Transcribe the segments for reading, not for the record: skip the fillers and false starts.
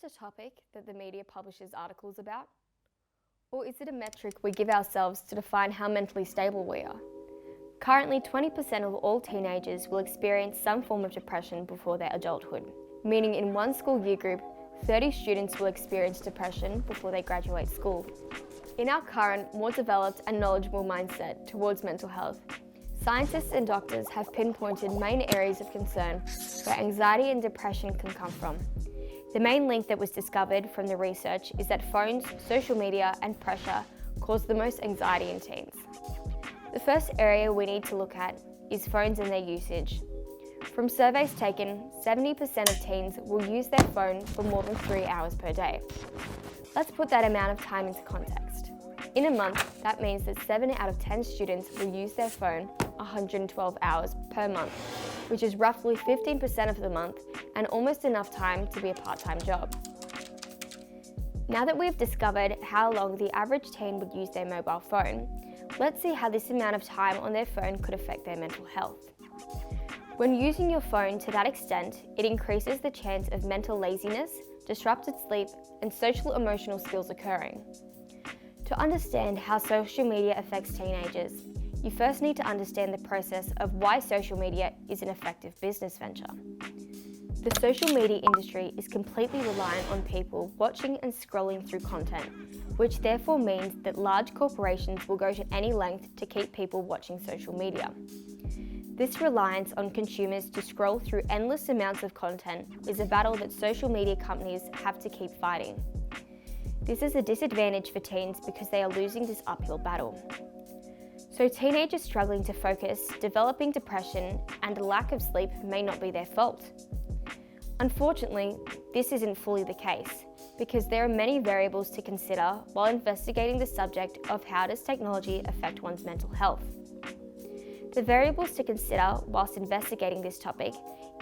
just a topic that the media publishes articles about? Or is it a metric we give ourselves to define how mentally stable we are? Currently, 20% of all teenagers will experience some form of depression before their adulthood, meaning in one school year group, 30 students will experience depression before they graduate school. In our current, more developed and knowledgeable mindset towards mental health, scientists and doctors have pinpointed main areas of concern where anxiety and depression can come from. The main link that was discovered from the research is that phones, social media and pressure cause the most anxiety in teens. The first area we need to look at is phones and their usage. From surveys taken, 70% of teens will use their phone for more than 3 hours per day. Let's put that amount of time into context. In a month, that means that 7 out of 10 students will use their phone 112 hours per month, which is roughly 15% of the month and almost enough time to be a part-time job. Now that we've discovered how long the average teen would use their mobile phone, let's see how this amount of time on their phone could affect their mental health. When using your phone to that extent, it increases the chance of mental laziness, disrupted sleep, and social emotional skills occurring. To understand how social media affects teenagers, you first need to understand the process of why social media is an effective business venture. The social media industry is completely reliant on people watching and scrolling through content, which therefore means that large corporations will go to any length to keep people watching social media. This reliance on consumers to scroll through endless amounts of content is a battle that social media companies have to keep fighting. This is a disadvantage for teens because they are losing this uphill battle. So teenagers struggling to focus, developing depression, and a lack of sleep may not be their fault. Unfortunately, this isn't fully the case, because there are many variables to consider while investigating the subject of how does technology affect one's mental health. The variables to consider whilst investigating this topic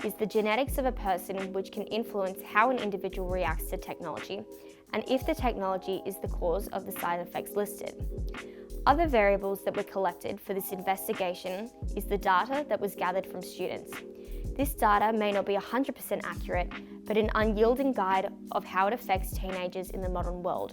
is the genetics of a person, which can influence how an individual reacts to technology, and if the technology is the cause of the side effects listed. Other variables that were collected for this investigation is the data that was gathered from students. This data may not be 100% accurate, but an unyielding guide of how it affects teenagers in the modern world.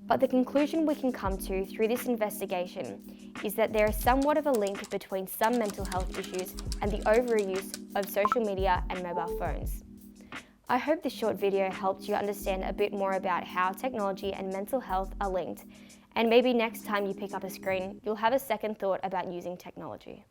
But the conclusion we can come to through this investigation is that there is somewhat of a link between some mental health issues and the overuse of social media and mobile phones. I hope this short video helped you understand a bit more about how technology and mental health are linked, and maybe next time you pick up a screen, you'll have a second thought about using technology.